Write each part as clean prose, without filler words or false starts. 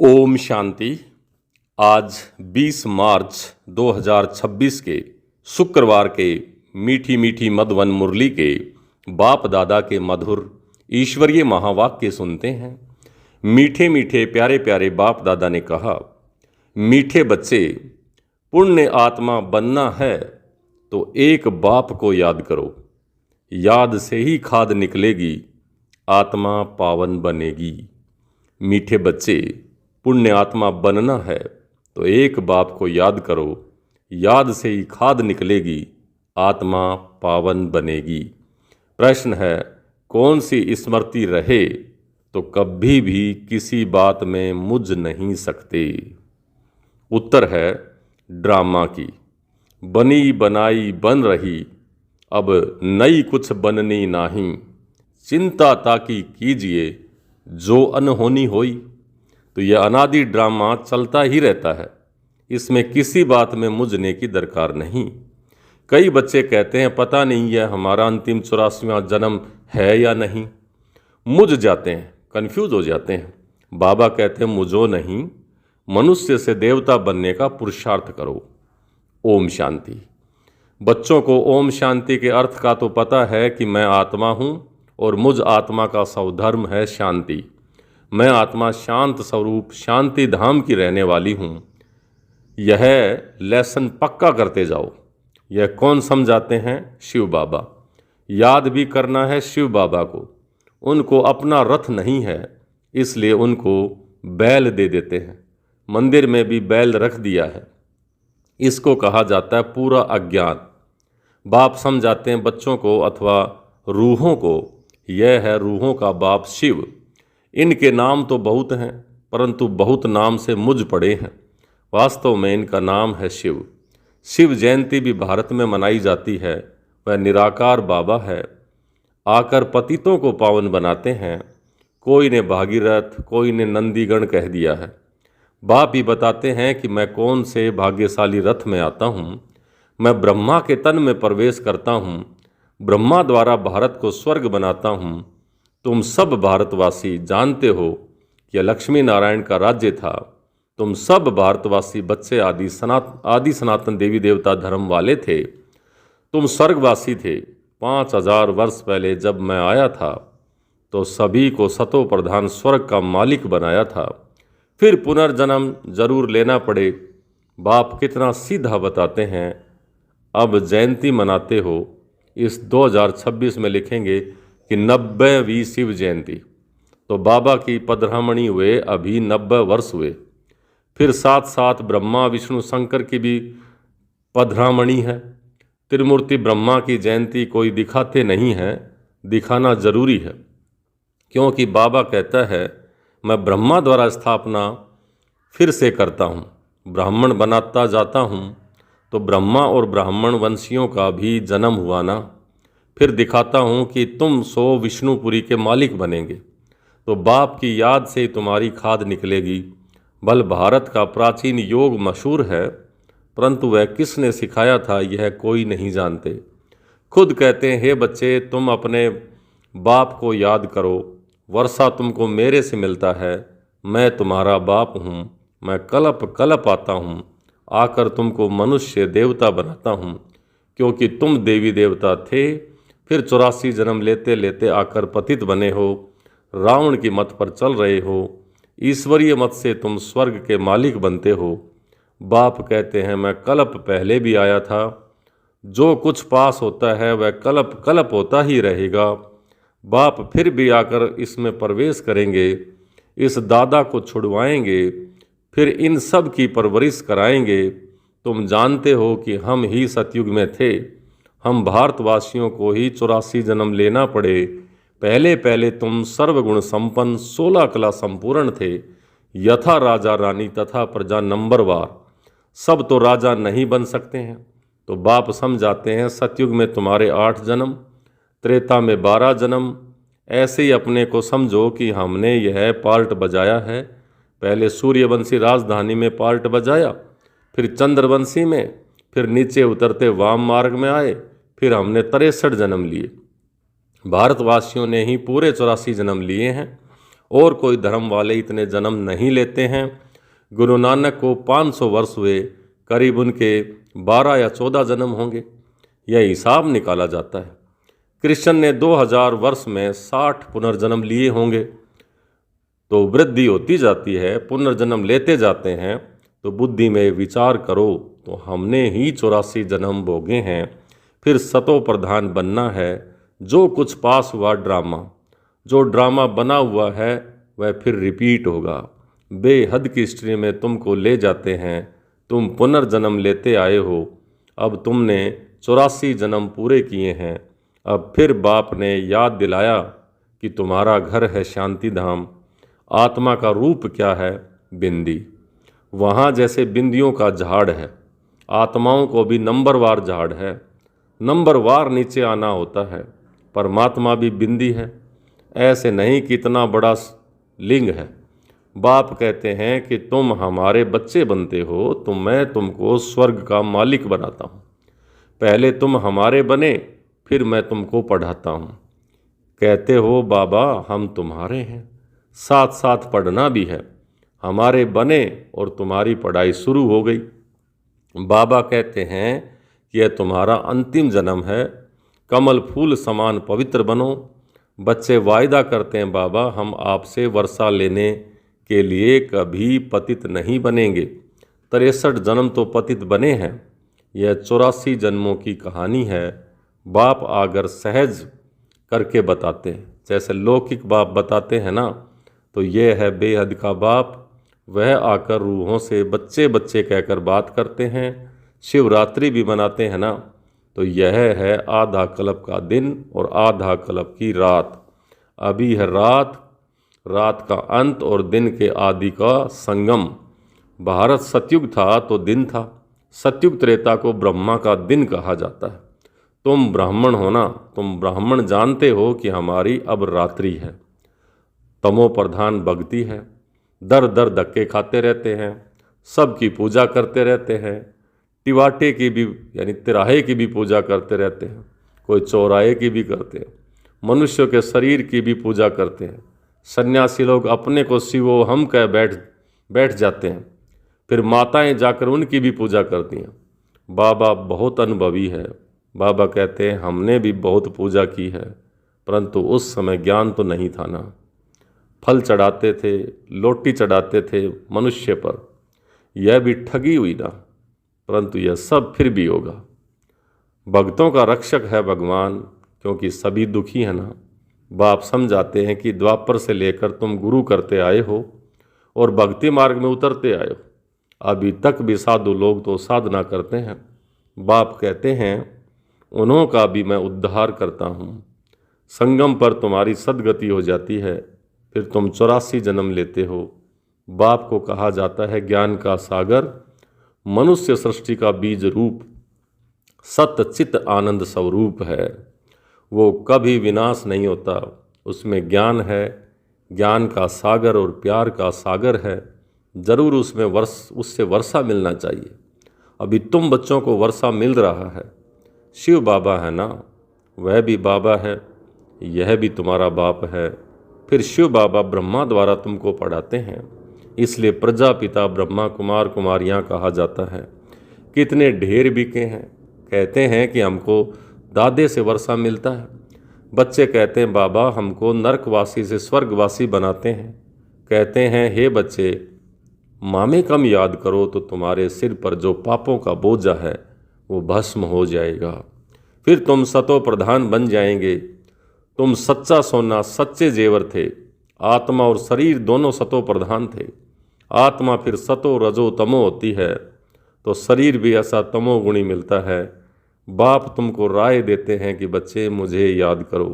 ओम शांति। आज 20 मार्च 2026 के शुक्रवार के मीठी मीठी मधुवन मुरली के बाप दादा के मधुर ईश्वरीय महावाक्य सुनते हैं। मीठे मीठे प्यारे प्यारे बाप दादा ने कहा, मीठे बच्चे, पुण्य आत्मा बनना है तो एक बाप को याद करो। याद से ही खाद निकलेगी, आत्मा पावन बनेगी। मीठे बच्चे, पुण्य आत्मा बनना है तो एक बाप को याद करो। याद से ही खाद निकलेगी, आत्मा पावन बनेगी। प्रश्न है, कौन सी स्मृति रहे तो कभी भी किसी बात में मुझ नहीं सकते। उत्तर है ड्रामा की। बनी बनाई बन रही, अब नई कुछ बननी नहीं। चिंता ताकि कीजिए, जो अनहोनी होई। तो यह अनादि ड्रामा चलता ही रहता है, इसमें किसी बात में मुझने की दरकार नहीं। कई बच्चे कहते हैं पता नहीं यह हमारा अंतिम 84वां जन्म है या नहीं। मुझ जाते हैं, कन्फ्यूज हो जाते हैं। बाबा कहते हैं मुझो नहीं, मनुष्य से देवता बनने का पुरुषार्थ करो। ओम शांति। बच्चों को ओम शांति के अर्थ का तो पता है कि मैं आत्मा हूँ और मुझ आत्मा का स्वधर्म है शांति। मैं आत्मा शांत स्वरूप शांति धाम की रहने वाली हूँ। यह लेसन पक्का करते जाओ। यह कौन समझाते हैं? शिव बाबा। याद भी करना है शिव बाबा को। उनको अपना रथ नहीं है, इसलिए उनको बैल दे देते हैं। मंदिर में भी बैल रख दिया है। इसको कहा जाता है पूरा अज्ञान। बाप समझाते हैं बच्चों को अथवा रूहों को, यह है रूहों का बाप शिव। इनके नाम तो बहुत हैं, परंतु बहुत नाम से मुझ पड़े हैं। वास्तव में इनका नाम है शिव। शिव जयंती भी भारत में मनाई जाती है। वह निराकार बाबा है, आकर पतितों को पावन बनाते हैं। कोई ने भागीरथ, कोई ने नंदीगण कह दिया है। बाप ही बताते हैं कि मैं कौन से भाग्यशाली रथ में आता हूँ। मैं ब्रह्मा के तन में प्रवेश करता हूँ। ब्रह्मा द्वारा भारत को स्वर्ग बनाता हूँ। तुम सब भारतवासी जानते हो कि लक्ष्मी नारायण का राज्य था। तुम सब भारतवासी बच्चे आदि सनातन देवी देवता धर्म वाले थे। तुम स्वर्गवासी थे। 5000 वर्ष पहले जब मैं आया था तो सभी को सतो प्रधान स्वर्ग का मालिक बनाया था। फिर पुनर्जन्म जरूर लेना पड़े। बाप कितना सीधा बताते हैं। अब जयंती मनाते हो, इस 2026 में लिखेंगे कि 90वीं शिव जयंती। तो बाबा की पधरामणि हुए अभी 90 वर्ष हुए। फिर साथ साथ ब्रह्मा विष्णु शंकर की भी पधरामणि है। त्रिमूर्ति ब्रह्मा की जयंती कोई दिखाते नहीं है, दिखाना जरूरी है। क्योंकि बाबा कहता है मैं ब्रह्मा द्वारा स्थापना फिर से करता हूँ, ब्राह्मण बनाता जाता हूँ। तो ब्रह्मा और ब्राह्मण वंशियों का भी जन्म हुआ ना। फिर दिखाता हूँ कि तुम 100 विष्णुपुरी के मालिक बनेंगे। तो बाप की याद से तुम्हारी खाद निकलेगी। बल भारत का प्राचीन योग मशहूर है, परंतु वह किसने सिखाया था यह कोई नहीं जानते। खुद कहते हैं हे बच्चे, तुम अपने बाप को याद करो। वर्षा तुमको मेरे से मिलता है। मैं तुम्हारा बाप हूँ। मैं कलप कलप आता हूँ, आकर तुमको मनुष्य देवता बनाता हूँ। क्योंकि तुम देवी देवता थे, फिर 84 जन्म लेते लेते आकर पतित बने हो। रावण की मत पर चल रहे हो। ईश्वरीय मत से तुम स्वर्ग के मालिक बनते हो। बाप कहते हैं मैं कल्प पहले भी आया था। जो कुछ पास होता है वह कल्प कल्प होता ही रहेगा। बाप फिर भी आकर इसमें प्रवेश करेंगे। इस दादा को छुड़वाएंगे, फिर इन सब की परवरिश कराएंगे। तुम जानते हो कि हम ही सतयुग में थे। हम भारतवासियों को ही 84 जन्म लेना पड़े। पहले पहले तुम सर्वगुण संपन्न 16 कला संपूर्ण थे। यथा राजा रानी तथा प्रजा नंबरवार। सब तो राजा नहीं बन सकते हैं। तो बाप समझाते हैं सतयुग में तुम्हारे 8 जन्म, त्रेता में 12 जन्म। ऐसे ही अपने को समझो कि हमने यह पार्ट बजाया है। पहले सूर्यवंशी राजधानी में पार्ट बजाया, फिर चंद्रवंशी में, फिर नीचे उतरते वाम मार्ग में आए, फिर हमने 63 जन्म लिए। भारतवासियों ने ही पूरे 84 जन्म लिए हैं और कोई धर्म वाले इतने जन्म नहीं लेते हैं। गुरु नानक को 500 वर्ष हुए, करीब उनके 12 या 14 जन्म होंगे, यह हिसाब निकाला जाता है। कृष्ण ने 2000 वर्ष में 60 पुनर्जन्म लिए होंगे। तो वृद्धि होती जाती है, पुनर्जन्म लेते जाते हैं। तो बुद्धि में विचार करो तो हमने ही 84 जन्म भोगे हैं। फिर सतो प्रधान बनना है। जो कुछ पास हुआ ड्रामा, जो ड्रामा बना हुआ है वह फिर रिपीट होगा। बेहद की हिस्ट्री में तुमको ले जाते हैं। तुम पुनर्जन्म लेते आए हो। अब तुमने 84 जन्म पूरे किए हैं। अब फिर बाप ने याद दिलाया कि तुम्हारा घर है शांति धाम। आत्मा का रूप क्या है? बिंदी। वहाँ जैसे बिंदियों का झाड़ है, आत्माओं को भी नंबरवार झाड़ है, नंबरवार नीचे आना होता है। परमात्मा भी बिंदी है, ऐसे नहीं कि इतना बड़ा लिंग है। बाप कहते हैं कि तुम हमारे बच्चे बनते हो तो मैं तुमको स्वर्ग का मालिक बनाता हूँ। पहले तुम हमारे बने, फिर मैं तुमको पढ़ाता हूँ। कहते हो बाबा हम तुम्हारे हैं, साथ साथ पढ़ना भी है। हमारे बने और तुम्हारी पढ़ाई शुरू हो गई। बाबा कहते हैं कि यह तुम्हारा अंतिम जन्म है। कमल फूल समान पवित्र बनो। बच्चे वायदा करते हैं बाबा हम आपसे वर्षा लेने के लिए कभी पतित नहीं बनेंगे। 63 जन्म तो पतित बने हैं। यह 84 जन्मों की कहानी है। बाप आगर सहज करके बताते हैं, जैसे लौकिक बाप बताते हैं ना, तो यह है बेहद का बाप। वह आकर रूहों से बच्चे बच्चे कहकर बात करते हैं। शिवरात्रि भी मनाते हैं ना, तो यह है आधा कल्प का दिन और आधा कल्प की रात। अभी है रात, रात का अंत और दिन के आदि का संगम। भारत सतयुग था तो दिन था। सतयुग त्रेता को ब्रह्मा का दिन कहा जाता है। तुम ब्राह्मण हो ना, तुम ब्राह्मण जानते हो कि हमारी अब रात्रि है। तमो प्रधान भक्ति है। दर दर धक्के खाते रहते हैं, सबकी पूजा करते रहते हैं। टिवाटे की भी यानी तिराहे की भी पूजा करते रहते हैं, कोई चौराहे की भी करते हैं, मनुष्यों के शरीर की भी पूजा करते हैं। सन्यासी लोग अपने को शिवो हम कह बैठ जाते हैं, फिर माताएं जाकर उनकी भी पूजा करती हैं। बाबा बहुत अनुभवी है। बाबा कहते हैं हमने भी बहुत पूजा की है, परंतु उस समय ज्ञान तो नहीं था ना। फल चढ़ाते थे, लोटी चढ़ाते थे मनुष्य पर, यह भी ठगी हुई ना, परंतु यह सब फिर भी होगा। भक्तों का रक्षक है भगवान, क्योंकि सभी दुखी हैं ना। बाप समझाते हैं कि द्वापर से लेकर तुम गुरु करते आए हो और भक्ति मार्ग में उतरते आए हो। अभी तक भी साधु लोग तो साधना करते हैं। बाप कहते हैं उन्हों का भी मैं उद्धार करता हूँ। संगम पर तुम्हारी सदगति हो जाती है, फिर तुम 84 जन्म लेते हो। बाप को कहा जाता है ज्ञान का सागर, मनुष्य सृष्टि का बीज रूप, सत्य चित आनंद स्वरूप है। वो कभी विनाश नहीं होता, उसमें ज्ञान है, ज्ञान का सागर और प्यार का सागर है। जरूर उसमें उससे वर्षा मिलना चाहिए। अभी तुम बच्चों को वर्षा मिल रहा है। शिव बाबा है ना, वह भी बाबा है, यह भी तुम्हारा बाप है। फिर शिव बाबा ब्रह्मा द्वारा तुमको पढ़ाते हैं, इसलिए प्रजापिता ब्रह्मा कुमार कुमारियाँ कहा जाता है। कितने ढेर बिके हैं। कहते हैं कि हमको दादे से वर्षा मिलता है। बच्चे कहते हैं बाबा हमको नरकवासी से स्वर्गवासी बनाते हैं। कहते हैं हे बच्चे मामे कम याद करो तो तुम्हारे सिर पर जो पापों का बोझा है वो भस्म हो जाएगा। फिर तुम सतो प्रधान बन जाएंगे। तुम सच्चा सोना, सच्चे जेवर थे। आत्मा और शरीर दोनों सतो प्रधान थे। आत्मा फिर सतो रजो तमो होती है, तो शरीर भी ऐसा तमोगुणी मिलता है। बाप तुमको राय देते हैं कि बच्चे मुझे याद करो,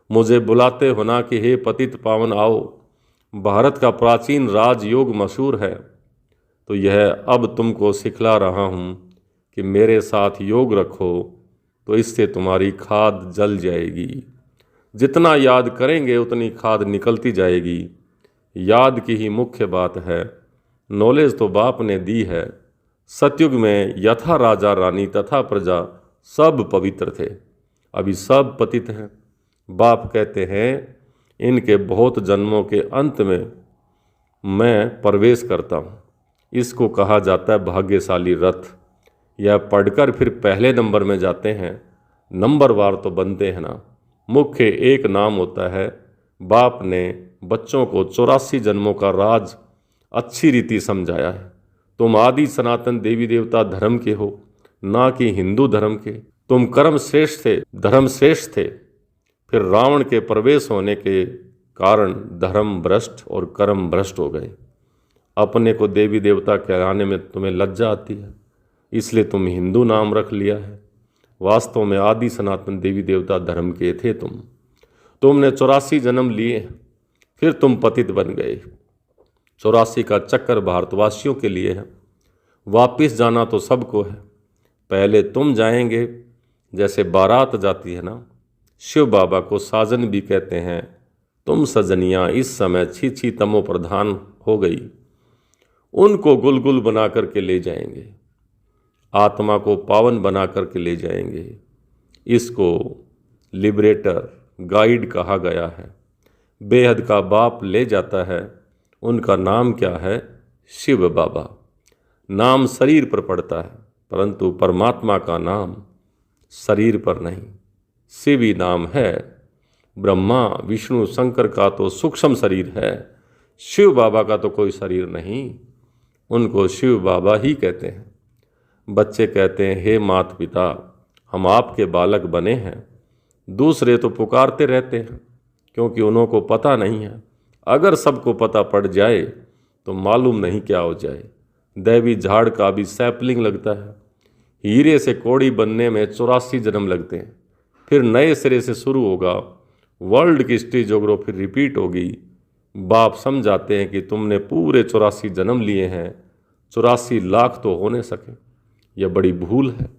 मुझे बुलाते हो ना कि हे पतित पावन आओ। भारत का प्राचीन राजयोग मशहूर है, तो यह अब तुमको सिखला रहा हूँ कि मेरे साथ योग रखो, तो इससे तुम्हारी खाद जल जाएगी। जितना याद करेंगे उतनी खाद निकलती जाएगी। याद की ही मुख्य बात है। नॉलेज तो बाप ने दी है। सतयुग में यथा राजा रानी तथा प्रजा सब पवित्र थे, अभी सब पतित हैं। बाप कहते हैं इनके बहुत जन्मों के अंत में मैं प्रवेश करता हूँ। इसको कहा जाता है भाग्यशाली रथ। यह पढ़कर फिर पहले नंबर में जाते हैं। नंबरवार तो बनते हैं ना। मुख्य एक नाम होता है, बाप ने बच्चों को 84 जन्मों का राज अच्छी रीति समझाया है। तुम आदि सनातन देवी देवता धर्म के हो, ना कि हिंदू धर्म के। तुम कर्म श्रेष्ठ थे, धर्म श्रेष्ठ थे। फिर रावण के प्रवेश होने के कारण धर्म भ्रष्ट और कर्म भ्रष्ट हो गए। अपने को देवी देवता कहलाने में तुम्हें लज्जा आती है, इसलिए तुम हिंदू नाम रख लिया है। वास्तव में आदि सनातन देवी देवता धर्म के थे तुमने 84 जन्म लिए, फिर तुम पतित बन गए। 84 का चक्कर भारतवासियों के लिए है। वापिस जाना तो सबको है। पहले तुम जाएंगे, जैसे बारात जाती है ना। शिव बाबा को साजन भी कहते हैं। तुम सजनियाँ इस समय छी तमो प्रधान हो गई। उनको गुलगुल बना करके ले जाएंगे, आत्मा को पावन बना करके ले जाएंगे। इसको लिबरेटर, गाइड कहा गया है। बेहद का बाप ले जाता है। उनका नाम क्या है? शिव बाबा। नाम शरीर पर पड़ता है, परंतु परमात्मा का नाम शरीर पर नहीं। शिव ही नाम है। ब्रह्मा विष्णु शंकर का तो सूक्ष्म शरीर है, शिव बाबा का तो कोई शरीर नहीं। उनको शिव बाबा ही कहते हैं। बच्चे कहते हैं, हे माता पिता, हम आपके बालक बने हैं। दूसरे तो पुकारते रहते हैं, क्योंकि उनको पता नहीं है। अगर सबको पता पड़ जाए तो मालूम नहीं क्या हो जाए। दैवी झाड़ का भी सैपलिंग लगता है। हीरे से कौड़ी बनने में 84 जन्म लगते हैं। फिर नए सिरे से शुरू होगा। वर्ल्ड की हिस्ट्री ज्योग्राफी रिपीट होगी। बाप समझाते हैं कि तुमने पूरे 84 जन्म लिए हैं, 84 लाख तो हो नहीं सके। यह बड़ी भूल है।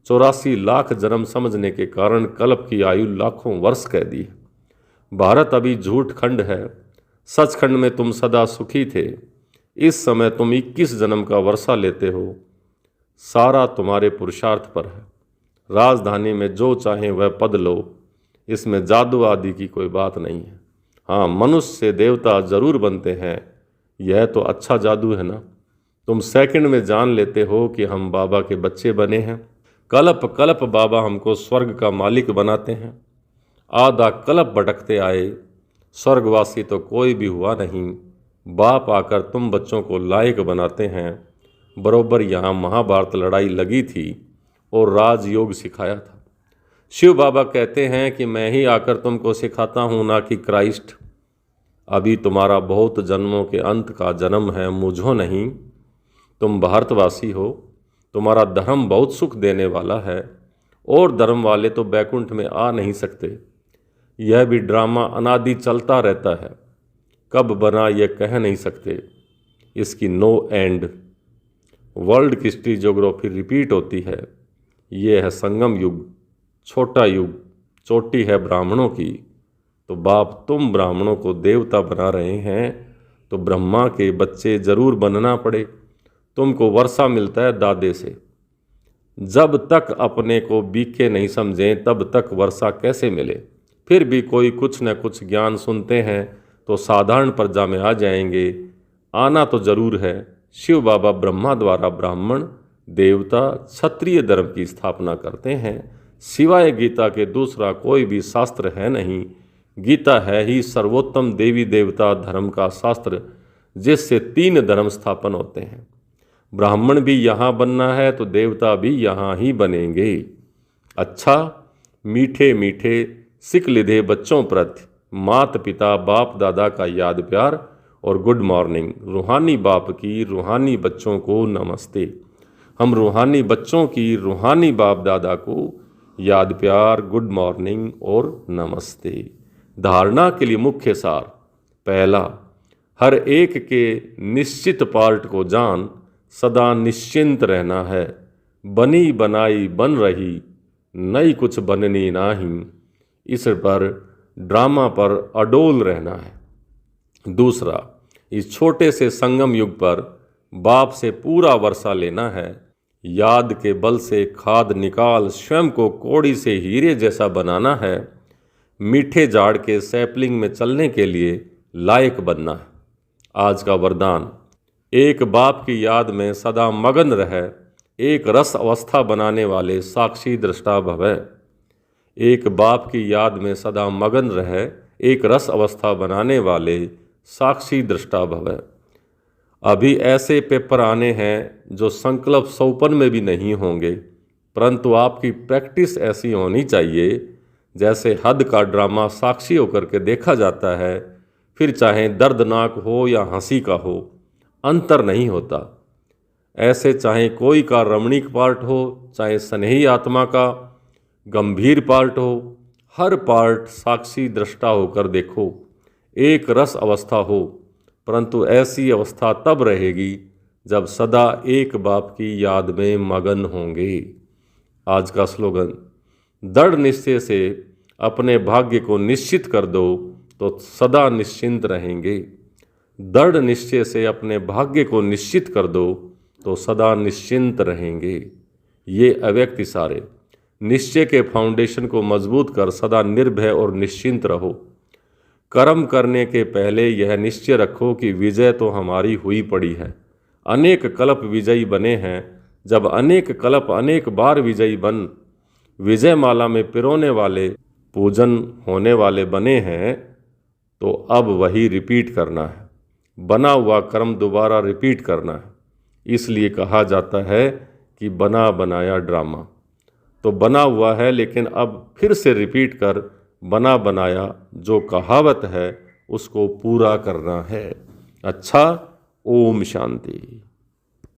84 लाख जन्म समझने के कारण कल्प की आयु लाखों वर्ष कह दी है। भारत अभी झूठ खंड है। सचखंड में तुम सदा सुखी थे। इस समय तुम 21 जन्म का वर्षा लेते हो। सारा तुम्हारे पुरुषार्थ पर है। राजधानी में जो चाहे वह पद लो। इसमें जादू आदि की कोई बात नहीं है। हाँ, मनुष्य से देवता जरूर बनते हैं। यह तो अच्छा जादू है ना। तुम सेकंड में जान लेते हो कि हम बाबा के बच्चे बने हैं। कल्प कल्प बाबा हमको स्वर्ग का मालिक बनाते हैं। आधा कल्प भटकते आए, स्वर्गवासी तो कोई भी हुआ नहीं। बाप आकर तुम बच्चों को लायक बनाते हैं। बरोबर यहाँ महाभारत लड़ाई लगी थी और राजयोग सिखाया था। शिव बाबा कहते हैं कि मैं ही आकर तुमको सिखाता हूँ, ना कि क्राइस्ट। अभी तुम्हारा बहुत जन्मों के अंत का जन्म है, मुझो नहीं। तुम भारतवासी हो। तुम्हारा धर्म बहुत सुख देने वाला है, और धर्म वाले तो बैकुंठ में आ नहीं सकते। यह भी ड्रामा अनादि चलता रहता है। कब बना यह कह नहीं सकते। इसकी नो एंड। वर्ल्ड की हिस्ट्री ज्योग्राफी रिपीट होती है। ये है संगम युग, छोटा युग। चोटी है ब्राह्मणों की। तो बाप तुम ब्राह्मणों को देवता बना रहे हैं, तो ब्रह्मा के बच्चे जरूर बनना पड़े। तुमको वर्षा मिलता है दादे से। जब तक अपने को बीके नहीं समझें, तब तक वर्षा कैसे मिले। फिर भी कोई कुछ न कुछ ज्ञान सुनते हैं तो साधारण प्रजा में आ जाएंगे। आना तो जरूर है। शिव बाबा ब्रह्मा द्वारा ब्राह्मण, देवता, क्षत्रिय धर्म की स्थापना करते हैं। सिवाय गीता के दूसरा कोई भी शास्त्र है नहीं। गीता है ही सर्वोत्तम देवी देवता धर्म का शास्त्र, जिससे 3 धर्म स्थापन होते हैं। ब्राह्मण भी यहाँ बनना है तो देवता भी यहाँ ही बनेंगे। अच्छा, मीठे मीठे सिख लिधे बच्चों प्रति मात पिता बाप दादा का याद प्यार और गुड मॉर्निंग। रूहानी बाप की रूहानी बच्चों को नमस्ते। हम रूहानी बच्चों की रूहानी बाप दादा को याद प्यार, गुड मॉर्निंग और नमस्ते। धारणा के लिए मुख्य सार। पहला, हर एक के निश्चित पार्ट को जान सदा निश्चिंत रहना है। बनी बनाई बन रही, नई कुछ बननी नहीं। इस पर ड्रामा पर अडोल रहना है। दूसरा, इस छोटे से संगम युग पर बाप से पूरा वर्षा लेना है। याद के बल से खाद निकाल स्वयं को कौड़ी से हीरे जैसा बनाना है। मीठे झाड़ के सैपलिंग में चलने के लिए लायक बनना है। आज का वरदान, एक बाप की याद में सदा मगन रहे, एक रस अवस्था बनाने वाले साक्षी दृष्टा भवै। एक बाप की याद में सदा मगन रहे, एक रस अवस्था बनाने वाले साक्षी दृष्टा भवै। अभी ऐसे पेपर आने हैं जो संकल्प सौपन में भी नहीं होंगे, परंतु आपकी प्रैक्टिस ऐसी होनी चाहिए जैसे हद का ड्रामा साक्षी होकर के देखा जाता है, फिर चाहे दर्दनाक हो या हंसी का हो, अंतर नहीं होता। ऐसे चाहे कोई का रमणीक पार्ट हो, चाहे स्नेही आत्मा का गंभीर पार्ट हो, हर पार्ट साक्षी दृष्टा होकर देखो। एक रस अवस्था हो, परंतु ऐसी अवस्था तब रहेगी जब सदा एक बाप की याद में मगन होंगे। आज का स्लोगन, दृढ़ निश्चय से अपने भाग्य को निश्चित कर दो तो सदा निश्चिंत रहेंगे। दृढ़ निश्चय से अपने भाग्य को निश्चित कर दो तो सदा निश्चिंत रहेंगे। ये अव्यक्त इशारे निश्चय के फाउंडेशन को मजबूत कर सदा निर्भय और निश्चिंत रहो। कर्म करने के पहले यह निश्चय रखो कि विजय तो हमारी हुई पड़ी है। अनेक कल्प विजयी बने हैं। जब अनेक कल्प अनेक बार विजयी बन विजय माला में पिरोने वाले पूजन होने वाले बने हैं, तो अब वही रिपीट करना है। बना हुआ कर्म दोबारा रिपीट करना है। इसलिए कहा जाता है कि बना बनाया ड्रामा। तो बना हुआ है, लेकिन अब फिर से रिपीट कर बना बनाया जो कहावत है उसको पूरा करना है। अच्छा, ओम शांति।